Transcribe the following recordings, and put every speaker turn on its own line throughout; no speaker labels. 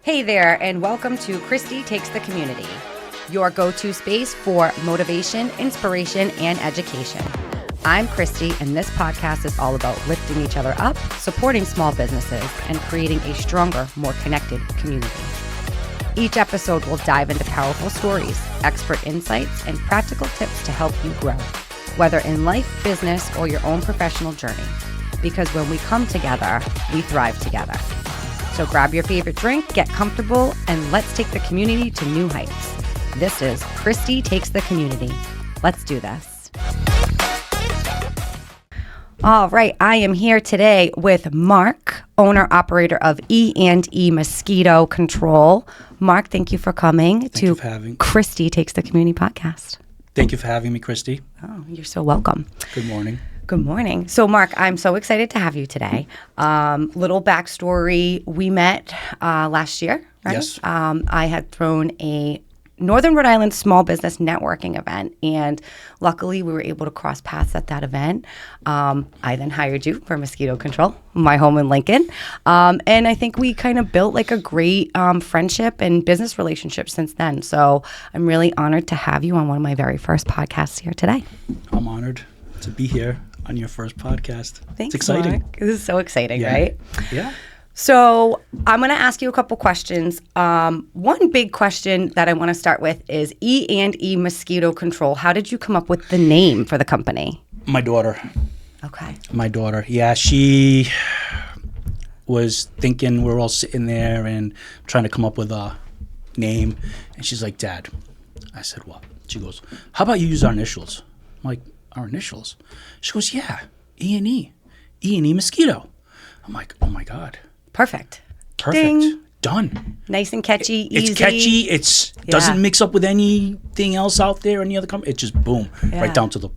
Hey there, and welcome to Kristie Takes the Community, your go-to space for motivation, inspiration, and education. I'm Kristie, and this podcast is all about lifting each other up, supporting small businesses, and creating a stronger, more connected community. Each episode will dive into powerful stories, expert insights, and practical tips to help you grow, whether in life, business, or your own professional journey. Because when we come together, we thrive together. So grab your favorite drink, get comfortable, and let's take the community to new heights. This is Kristie Takes the Community. Let's do this. All right, I am here today with Mark, owner-operator of E&E Mosquito Control. Mark, thank you for coming to Kristie Takes the Community podcast.
Thank you for having me, Kristie.
Oh, you're so welcome.
Good morning.
Good morning. So, Mark, I'm so excited to have you today. Little backstory, we met last year, right?
Yes.
I had thrown a Northern Rhode Island small business networking event, and luckily we were able to cross paths at that event. I then hired you for Mosquito Control, my home in Lincoln. And I think we kind of built like a great friendship and business relationship since then. So I'm really honored to have you on one of my very first podcasts here today.
I'm honored to be here on your first podcast.
Thanks,
it's exciting.
Mark. This is so exciting,
Yeah.
right?
Yeah.
So I'm going to ask you a couple questions. One big question that I want to start with is E&E Mosquito Control. How did you come up with the name for the company?
My daughter.
Okay.
My daughter. Yeah, she was thinking, we're all sitting there and trying to come up with a name. And she's like, Dad. I said, what? She goes, how about you use our initials? I'm like, our initials? She goes, yeah, E&E. E&E Mosquito. I'm like, oh my God.
Perfect.
Ding. Done.
Nice and catchy, easy.
It's catchy. It's doesn't mix up with anything else out there, any other company. It just boom, right down to the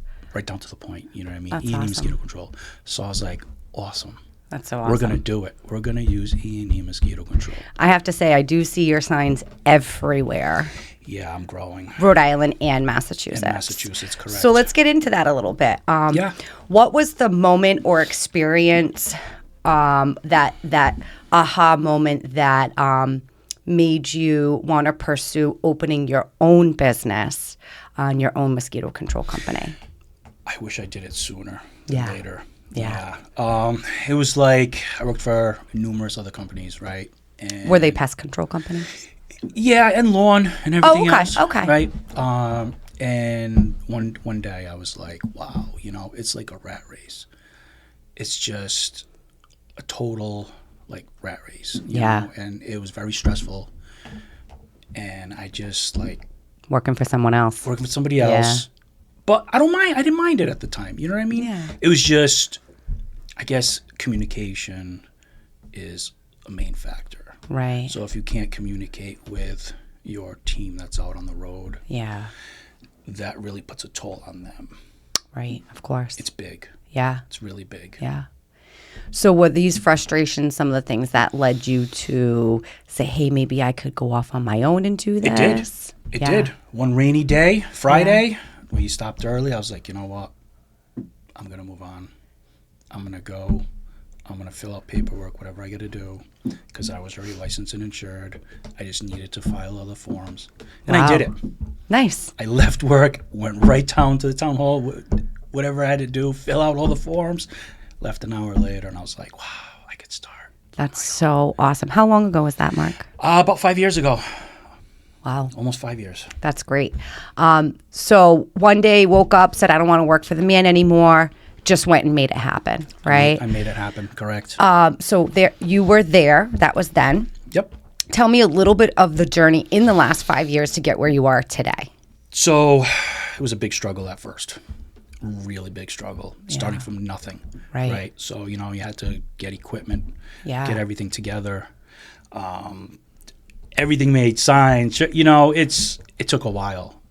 point. You know what I mean?
That's
E&E
awesome.
Mosquito Control. So I was like, awesome.
That's so awesome.
We're gonna do it. We're gonna use E&E Mosquito Control.
I have to say, I do see your signs everywhere.
Yeah, I'm growing.
Rhode Island and Massachusetts.
In Massachusetts, correct.
So let's get into that a little bit. What was the moment or experience, that aha moment that made you want to pursue opening your own business on your own mosquito control company?
I wish I did it sooner than later.
Yeah.
It was like I worked for numerous other companies, right? And
Were they pest control companies?
yeah, and lawn and everything else.
Okay.
Right. And one day I was like, wow, it's like a rat race. It's just a total like rat race. You know? And it was very stressful. And I just like
Working for someone else.
working with somebody else. But I didn't mind it at the time. You know what I mean?
Yeah.
It was just, I guess, communication is a main factor.
Right.
So if you can't communicate with your team that's out on the road, that really puts a toll on them.
Right. Of course.
It's big.
Yeah.
It's really big.
Yeah. So were these frustrations some of the things that led you to say, hey, maybe I could go off on my own and do this?
It did. One rainy day, Friday, when you stopped early, I was like, you know what? I'm going to move on. I'm going to go. I'm going to fill out paperwork, whatever I got to do, because I was already licensed and insured. I just needed to file other forms. And I did it.
Nice.
I left work, went right down to the town hall, whatever I had to do, fill out all the forms. Left an hour later, and I was like, wow, I could start.
That's so awesome. How long ago was that, Mark?
About 5 years ago.
Wow.
Almost 5 years.
That's great. So one day woke up, said, I don't want to work for the man anymore. Just went and made it happen, right?
I made it happen, correct.
So there, you were there. That was then.
Yep.
Tell me a little bit of the journey in the last 5 years to get where you are today.
So it was a big struggle at first. Really big struggle, starting from nothing. Right. So, you had to get equipment, get everything together. Everything made signs. It took a while.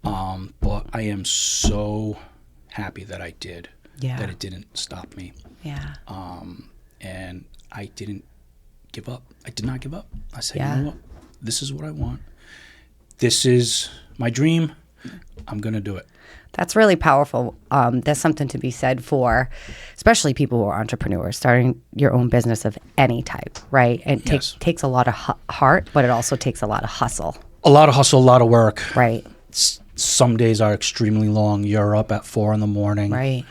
But I am so happy that I did. That it didn't stop me.
Yeah.
And I didn't give up. I did not give up. I said, you know what? This is what I want. This is my dream. I'm going to do it.
That's really powerful. There's something to be said for, especially people who are entrepreneurs, starting your own business of any type, right? It takes a lot of heart, but it also takes a lot of hustle.
A lot of hustle, a lot of work.
Right.
Some days are extremely long. You're up at 4 a.m.
Right.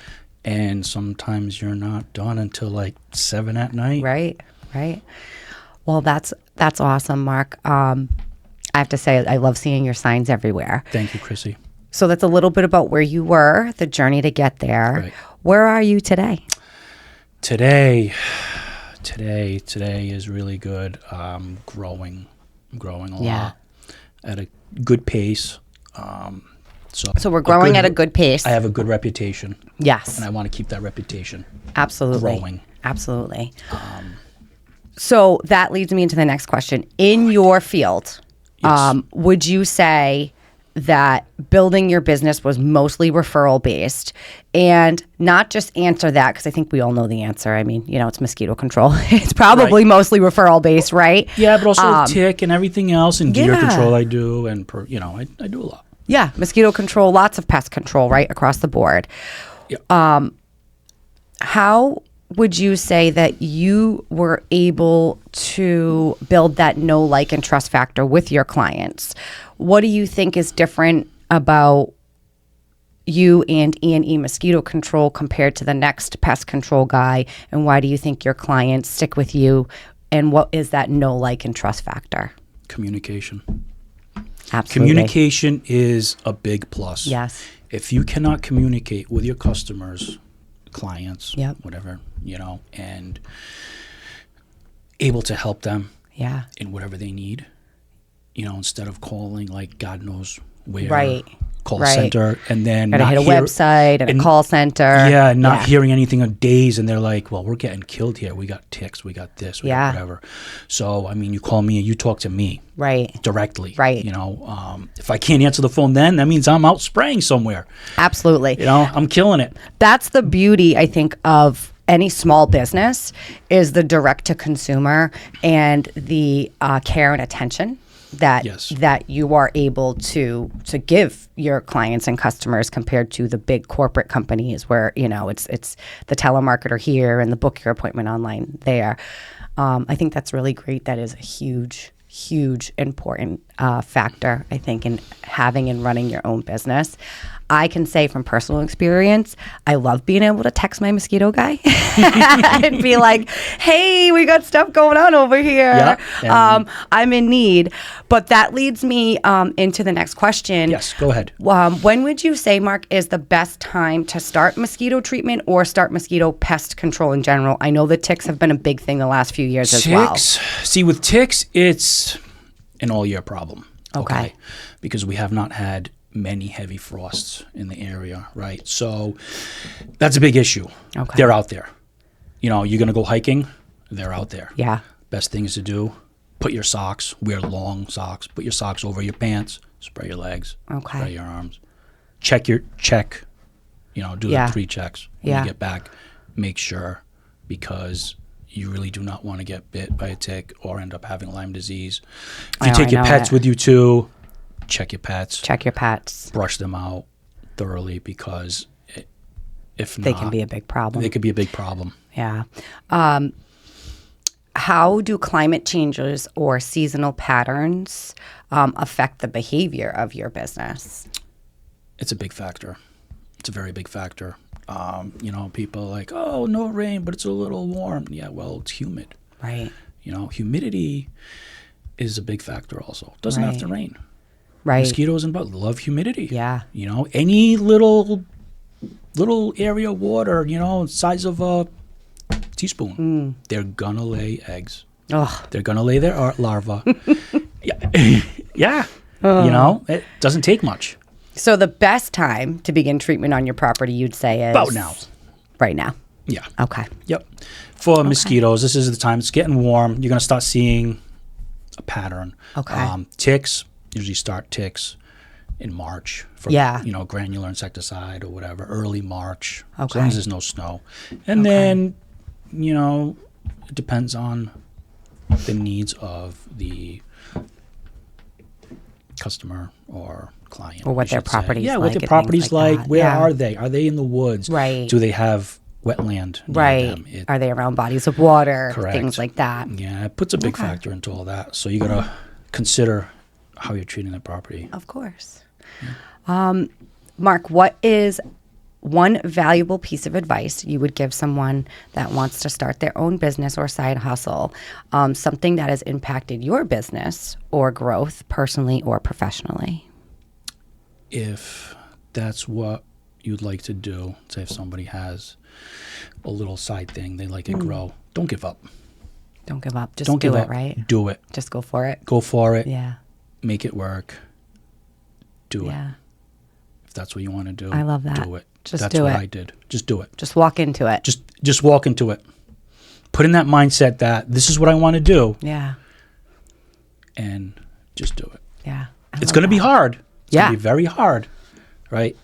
And sometimes you're not done until like 7 at night.
Right. Well, that's awesome, Mark. I have to say, I love seeing your signs everywhere.
Thank you, Kristie.
So that's a little bit about where you were, the journey to get there.
Right.
Where are you today?
Today is really good. Growing a lot at a good pace. So
we're growing at a good pace.
I have a good reputation.
Yes.
And I want to keep that reputation.
Absolutely.
Growing.
Absolutely. So that leads me into the next question. In your field,
Yes.
would you say that building your business was mostly referral based? And not just answer that, because I think we all know the answer. I mean, it's mosquito control. It's probably mostly referral based, right?
Yeah, but also tick and everything else and deer
Yeah.
control I do. And, I do a lot.
Yeah, mosquito control, lots of pest control, right, across the board.
Yeah.
How would you say that you were able to build that know, like, and trust factor with your clients? What do you think is different about you and E&E Mosquito Control compared to the next pest control guy? And why do you think your clients stick with you? And what is that know, like, and trust factor?
Communication.
Absolutely.
Communication is a big plus.
Yes.
If you cannot communicate with your customers, clients,
Yep.
whatever, and able to help them
Yeah.
in whatever they need, instead of calling like God knows where,
Right.
call
Right.
center, and then
Gotta
not
hit a
hear-
website and a call center.
Yeah, not hearing anything in days, and they're like, well, we're getting killed here. We got ticks, we got this, we got whatever. So, you call me and you talk to me
Right.
directly.
Right.
If I can't answer the phone then, that means I'm out spraying somewhere.
Absolutely.
I'm killing it.
That's the beauty, I think, of any small business is the direct to consumer and the care and attention that that you are able to give your clients and customers compared to the big corporate companies where it's the telemarketer here and the book your appointment online there. I think that's really great. That is a huge important factor, I think, in having and running your own business. I can say from personal experience, I love being able to text my mosquito guy and be like, hey, we got stuff going on over here.
Yeah,
I'm in need. But that leads me into the next question.
Yes, go ahead.
When would you say, Mark, is the best time to start mosquito treatment or start mosquito pest control in general? I know the ticks have been a big thing the last few years as well.
See, with ticks, it's an all-year problem.
Okay.
Because we have not had many heavy frosts in the area, right? So that's a big issue.
Okay.
They're out there. You're going to go hiking, they're out there.
Yeah.
Best things to do, wear long socks, put your socks over your pants, spray your legs, spray your arms. Do the 3 checks when you get back. Make sure, because you really do not want to get bit by a tick or end up having Lyme disease. If you take your pets with you too, check your pets. Brush them out thoroughly, because if not,
they can be a big problem.
They could be a big problem.
Yeah. How do climate changes or seasonal patterns affect the behavior of your business?
It's a big factor. It's a very big factor. People are like, oh, no rain, but it's a little warm. Yeah, well, it's humid.
Right.
Humidity is a big factor also. It doesn't have to rain.
Right.
Mosquitoes and bugs love humidity.
Yeah.
Any little area of water, size of a teaspoon, they're gonna lay eggs.
Oh.
They're gonna lay their larvae. Yeah. It doesn't take much.
So the best time to begin treatment on your property, you'd say, is
about now.
Right now.
Yeah.
Okay.
Yep. For mosquitoes, this is the time. It's getting warm. You're gonna start seeing a pattern.
Okay.
Ticks usually start ticks in March for granular insecticide or whatever, early March, as long as there's no snow. And then, it depends on the needs of the customer or client.
Or what
you
their
should say.
property's
Yeah,
like
what their
and
property's
things like
like.
that.
Where
Yeah.
are they? Are they in the woods?
Right.
Do they have wetland near
Right.
them?
Are they around bodies of water?
Correct.
Things like that.
Yeah, it puts a big factor into all that. So you got to consider how you're treating the property.
Of course. Mark, what is one valuable piece of advice you would give someone that wants to start their own business or side hustle, something that has impacted your business or growth personally or professionally?
If that's what you'd like to do, say if somebody has a little side thing, they like it grow, don't give up.
Don't give up. Just
Don't
do
give
it,
up.
right?
Do it.
Just go for it.
Go for it.
Yeah.
Make it work. Do it.
Yeah.
If that's what you want to do,
I love that.
Do it.
Just
that's
do
what
it.
I did. Just do it.
Just walk into it.
Just walk into it. Put in that mindset that this is what I want to do,
Yeah.
and just do it.
Yeah.
It's going to be hard. It's
Yeah.
going to be very hard, right?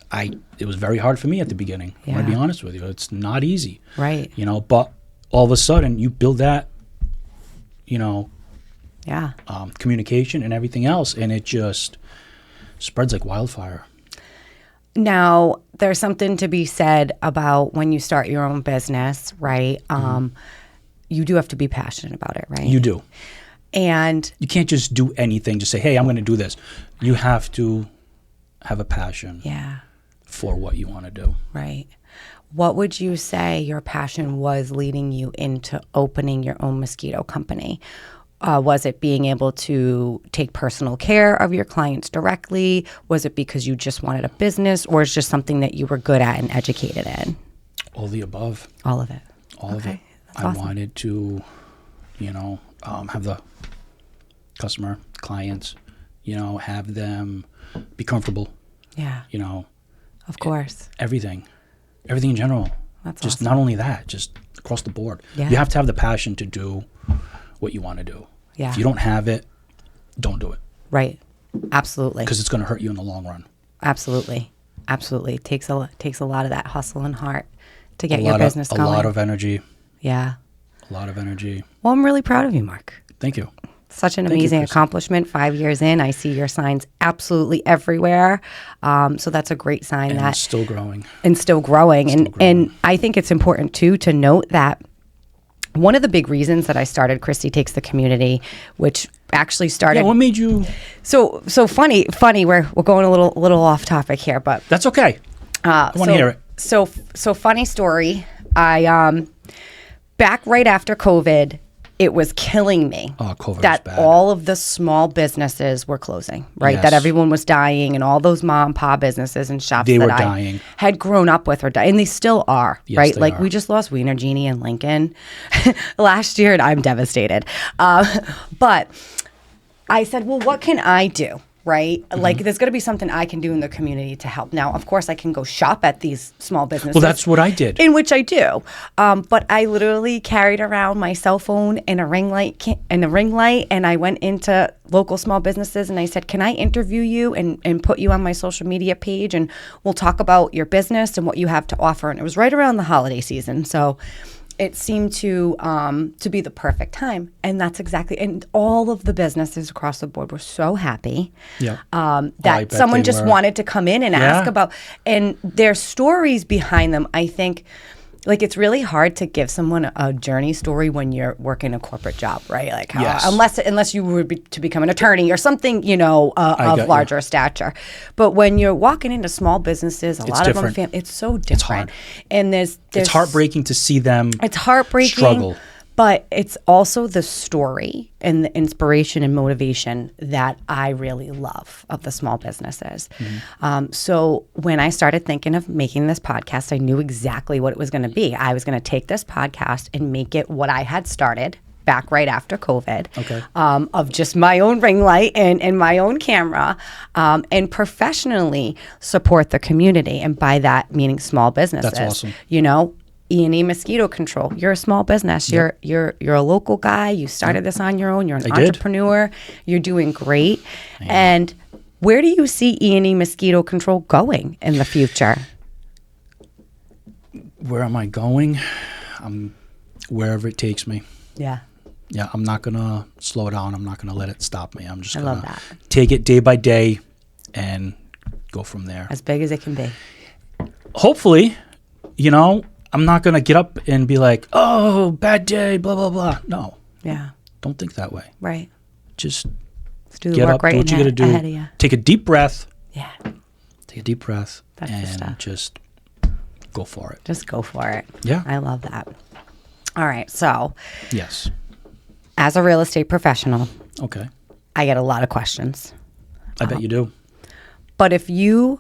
It was very hard for me at the beginning. I'm going to
Yeah.
be honest with you. It's not easy,
Right.
but all of a sudden you build that,
Yeah.
communication and everything else, and it just spreads like wildfire.
Now, there's something to be said about when you start your own business, right? You do have to be passionate about it, right?
You do.
And
You can't just do anything. Just say, hey, I'm going to do this. You have to have a passion
yeah,
for what you want to do.
right. What would you say your passion was leading you into opening your own mosquito company? Was it being able to take personal care of your clients directly? Was it because you just wanted a business, or is it just something that you were good at and educated in?
All the above.
All of it.
All of it.
That's
I
awesome.
wanted to, have the customer, clients, have them be comfortable,
Yeah, of course.
everything in general.
That's
just
awesome.
not only that, just across the board.
Yeah.
You have to have the passion to do what you want to do.
Yeah.
If you don't have it, don't do it,
Right. Absolutely.
because it's going to hurt you in the long run.
Absolutely. Absolutely. It takes a lot of that hustle and heart to get
A
your
lot
business
of,
going.
A lot of energy.
Yeah.
A lot of energy.
Well, I'm really proud of you, Mark.
Thank you.
Such an
Thank you,
amazing
Kristie.
accomplishment. 5 years in, I see your signs absolutely everywhere. So that's a great sign
And
that
it's still growing.
and still growing.
Still
And
growing.
I think it's important too to note that one of the big reasons that I started Kristie Takes the Community, which actually started
Yeah, what made you...
so funny. We're going a little off topic here, but
That's okay. I want to hear it.
So funny story. I back right after COVID, it was killing me.
Oh, COVID was
that
bad.
all of the small businesses were closing, right?
Yes.
That everyone was dying, and all those mom and pop businesses and shops
They
that
were
I
dying.
had grown up with were dying, and they still are,
Yes,
right?
they
Like
are.
we just lost Wiener Genie and Lincoln last year, and I'm devastated. But I said, well, what can I do? Right?
Mm-hmm.
Like, there's going to be something I can do in the community to help. Now, of course, I can go shop at these small businesses.
Well, that's what I did.
In which I do. But I literally carried around my cell phone and a ring light, and I went into local small businesses and I said, can I interview you and put you on my social media page, and we'll talk about your business and what you have to offer. And it was right around the holiday season. So it seemed to be the perfect time. And that's exactly, and all of the businesses across the board were so happy
Yeah. I
that
bet
someone
they
just
were.
wanted to come in and ask
Yeah.
about, and their stories behind them. I think, like, it's really hard to give someone a journey story when you're working a corporate job, right? Like, how,
Yes.
unless you were to become an attorney or something, of
got you.
larger stature. But when you're walking into small businesses, a lot
different.
of them, it's so different.
hard.
And there's
It's heartbreaking to see them
it's heartbreaking,
struggle.
but it's also the story and the inspiration and motivation that I really love of the small businesses. So when I started thinking of making this podcast, I knew exactly what it was going to be. I was going to take this podcast and make it what I had started back right after COVID,
Okay.
of just my own ring light and my own camera, and professionally support the community. And by that, meaning small businesses.
That's awesome.
E&E Mosquito Control. You're a small business. You're a local guy. You started this on your own. You're an
I did.
entrepreneur. You're doing great. And where do you see E&E Mosquito Control going in the future?
Where am I going? Wherever it takes me.
Yeah.
Yeah, I'm not going to slow down. I'm not going to let it stop me. I'm just
I
going
love
to
that.
take it day by day and go from there.
As big as it can be.
Hopefully, I'm not going to get up and be like, oh, bad day, blah, blah, blah. No.
Yeah.
Don't think that way.
Right.
Just
Let's do the
get
work
up,
right
do what you got to do.
ahead of you.
Take a deep breath.
Yeah.
Take a deep breath.
That's the
and
stuff.
just go for it.
Just go for it.
Yeah.
I love that. All right. So,
Yes.
as a real estate professional,
Okay.
I get a lot of questions.
I bet you do.
But if you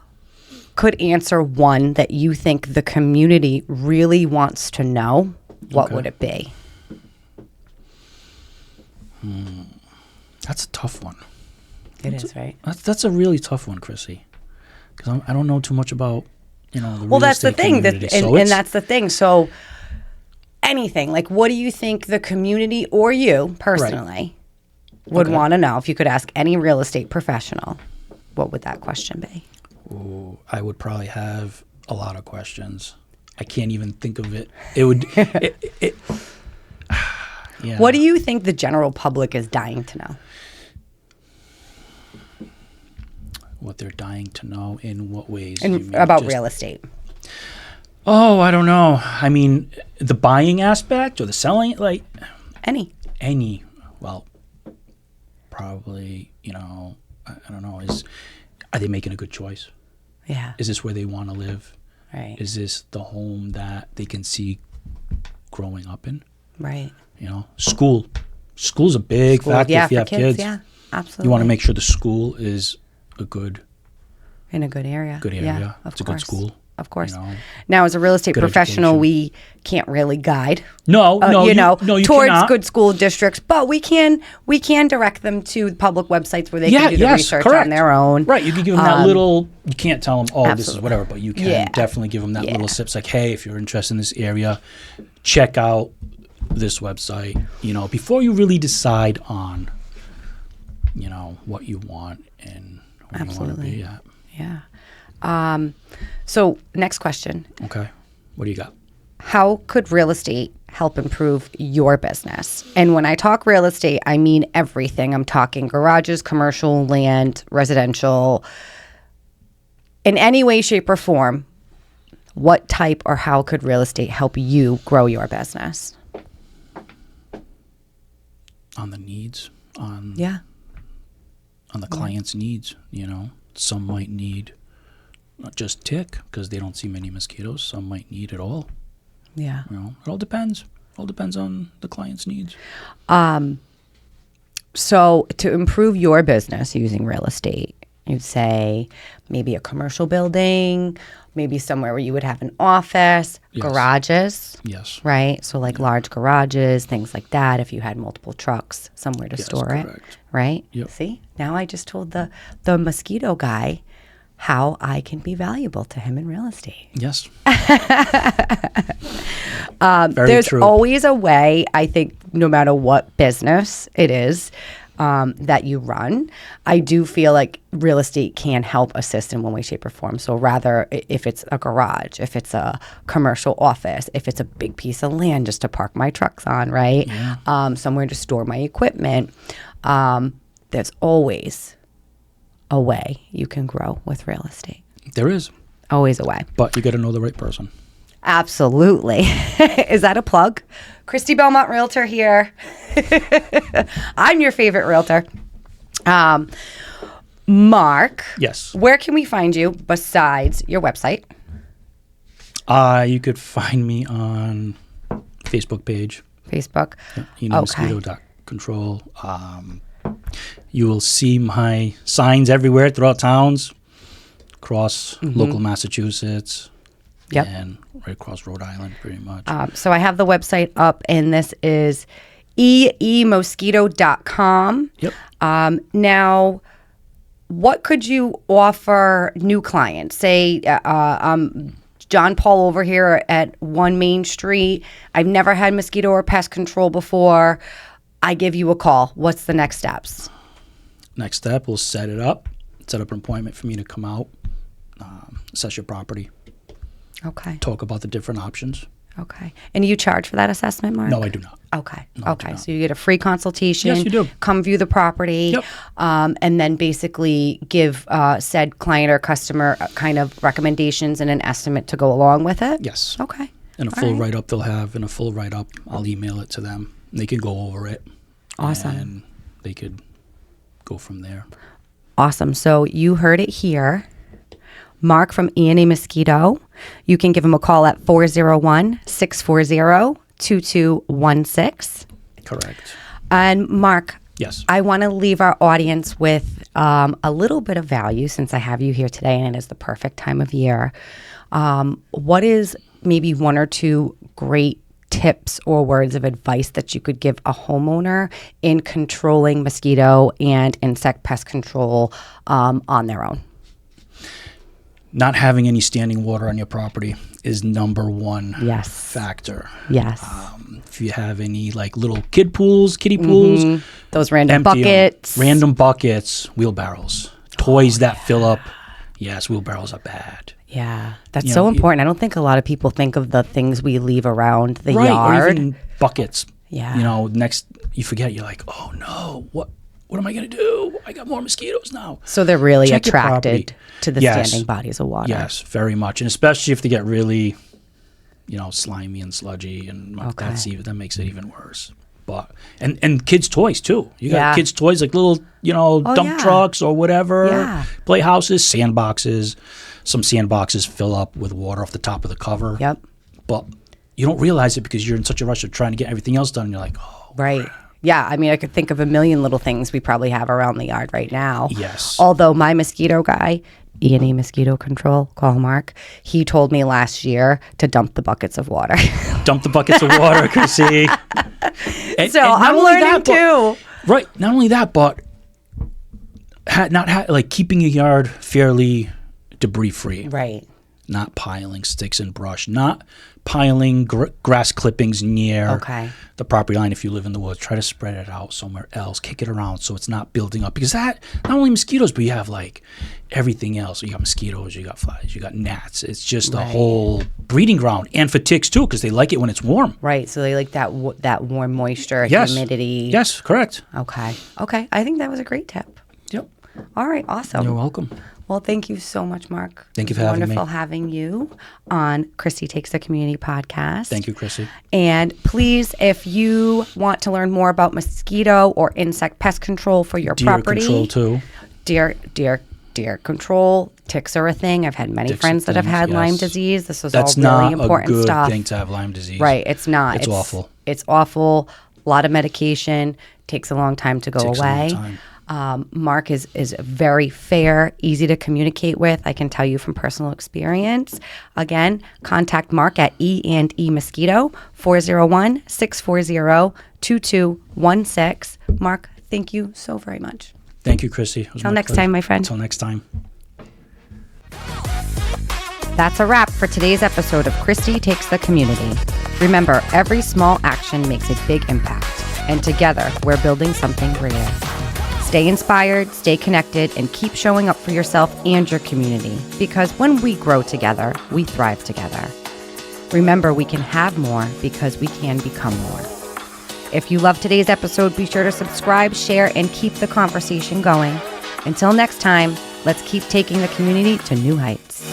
could answer one that you think the community really wants to know, what
Okay.
would it be?
That's a tough one.
It is, right?
That's a really tough one, Kristie. Because I don't know too much about, the
Well,
real
that's the
estate
thing.
community.
And
So it's-
that's the thing. So anything, like what do you think the community or you personally would
Okay.
want to know if you could ask any real estate professional? What would that question be?
Ooh, I would probably have a lot of questions. I can't even think of it. It would. Yeah.
What do you think the general public is dying to know?
What they're dying to know in what ways? you mean?
About
Just-
real estate?
Oh, I don't know. I mean, the buying aspect or the selling, like
Any?
well, probably. I don't know. Are they making a good choice?
Yeah.
Is this where they want to live?
Right.
Is this the home that they can see growing up in?
Right.
School. School's a big factor
Yeah,
if you
for
have
kids.
kids.
Yeah, absolutely.
You want to make sure the school is a good
in a good area.
area.
Yeah, of
It's a
course.
good school.
Of course.
you know.
Now, as a real estate
Good
professional,
education.
we can't really guide.
No, you
towards
cannot.
good school districts, but we can direct them to public websites where they can do the research
correct.
on their own.
Right, you can give them that little. You can't tell them, oh, this is
Absolutely.
whatever, but you can
Yeah.
definitely give them that
Yeah.
little sips, like, hey, if you're interested in this area, check out this website. Before you really decide on, what you want and where you want to
Absolutely.
be at.
Yeah. So, next question:
Okay, what do you got?
how could real estate help improve your business? And when I talk real estate, I mean everything. I'm talking garages, commercial, land, residential. In any way, shape, or form, what type or how could real estate help you grow your business?
On the needs, on
Yeah.
the client's needs. Some might need not just tick because they don't see many mosquitoes. Some might need it all.
Yeah.
It all depends. All depends on the client's needs.
So to improve your business using real estate, you'd say maybe a commercial building, maybe somewhere where you would have an office,
Yes.
garages,
Yes.
right? So like large garages, things like that. If you had multiple trucks, somewhere to
Yes,
store it,
correct.
right?
Yep.
See, now I just told the mosquito guy how I can be valuable to him in real estate.
Yes. Very
There's
true.
always a way, I think, no matter what business it is that you run, I do feel like real estate can help assist in one way, shape, or form. So rather if it's a garage, if it's a commercial office, if it's a big piece of land just to park my trucks on, right?
Yeah.
Somewhere to store my equipment, there's always a way you can grow with real estate.
There is,
Always a way.
but you got to know the right person.
Absolutely. Is that a plug? Kristie Belmont, Realtor here. I'm your favorite realtor. Mark.
Yes.
Where can we find you besides your website?
You could find me on Facebook page,
Facebook.
E&E Mosquito Control. You will see my signs everywhere throughout towns, across local Massachusetts,
Yep.
and right across Rhode Island, pretty much.
So I have the website up, and this is eemosquito.com.
Yep.
Now, what could you offer new clients? Say, John Paul over here at 1 Main Street. I've never had mosquito or pest control before. I give you a call. What's the next steps?
Next step, we'll set up an appointment for me to come out, assess your property,
Okay.
talk about the different options.
Okay. And do you charge for that assessment, Mark?
No, I do not.
Okay.
No, I do
Okay.
not.
So you get a free consultation.
Yes, you do.
Come view the property.
Yep.
And then basically give said client or customer kind of recommendations and an estimate to go along with it?
Yes.
Okay.
And a full write-up they'll have, and a full write-up, I'll email it to them. They can go over it.
Awesome.
And they could go from there.
Awesome. So you heard it here. Mark from E&E Mosquito. You can give him a call at 401-640-2216.
Correct.
And Mark,
Yes.
I want to leave our audience with a little bit of value since I have you here today and it is the perfect time of year. What is maybe one or two great tips or words of advice that you could give a homeowner in controlling mosquito and insect pest control on their own?
Not having any standing water on your property is number one
Yes.
factor.
Yes.
If you have any like little kiddie pools,
Those random
empty 'em.
buckets.
Random buckets, wheelbarrows, toys that fill up. Yes, wheelbarrows are bad.
Yeah. That's
You
so
know,
important. I don't think a lot of people think of the things we leave around the
Right,
yard.
or even buckets.
Yeah.
You know, next you forget, you're like, oh no, what am I going to do? I got more mosquitoes now.
So they're really
Check your property.
attracted to the
Yes.
standing bodies of water.
Yes, very much, and especially if they get really, slimy and sludgy, and that makes it even worse. But and kids' toys too. You got
Yeah.
kids' toys like little dump
yeah.
trucks or whatever,
Yeah.
playhouses, sandboxes. Some sandboxes fill up with water off the top of the cover.
Yep.
But you don't realize it because you're in such a rush of trying to get everything else done. And you're like, oh,
Right. Yeah. I mean, I could think of a million little things we probably have around the yard right now.
Yes.
Although my mosquito guy, E&E Mosquito Control, call Mark, he told me last year to dump the buckets of water.
Dump the buckets of water, Kristie.
So I'm learning too.
Right. Not only that, but keeping your yard fairly debris free.
Right.
Not piling sticks and brush. Not piling grass clippings near the property line if you live in the woods. Try to spread it out somewhere else. Kick it around so it's not building up. Because that, not only mosquitoes, but you have like everything else. You got mosquitoes, you got flies, you got gnats. It's just a whole breeding ground. And for ticks too, because they like it when it's warm.
Right. So they like that warm moisture,
Yes.
humidity.
Yes, correct.
Okay. I think that was a great tip.
Yep.
All right. Awesome.
You're welcome.
Well, thank you so much, Mark.
Thank you for having me.
Wonderful having you on Kristie Takes the Community podcast.
Thank you, Kristie.
And please, if you want to learn more about mosquito or insect pest control for your property.
Deer control too.
Deer control. Ticks are a thing. I've had many friends that have had Lyme disease. This is
That's
all really
not
important
a good
stuff.
thing to have Lyme disease.
Right. It's not.
It's awful.
It's awful. A lot of medication. Takes a long time to go
Takes
away.
a long time.
Mark is very fair, easy to communicate with. I can tell you from personal experience. Again, contact Mark at E&E Mosquito, 401-640-2216. Mark, thank you so very much.
Thank you, Kristie.
Till next time, my friend.
Until next time.
That's a wrap for today's episode of Kristie Takes the Community. Remember, every small action makes a big impact, and together we're building something greater. Stay inspired, stay connected, and keep showing up for yourself and your community, because when we grow together, we thrive together. Remember, we can have more because we can become more. If you loved today's episode, be sure to subscribe, share, and keep the conversation going. Until next time, let's keep taking the community to new heights.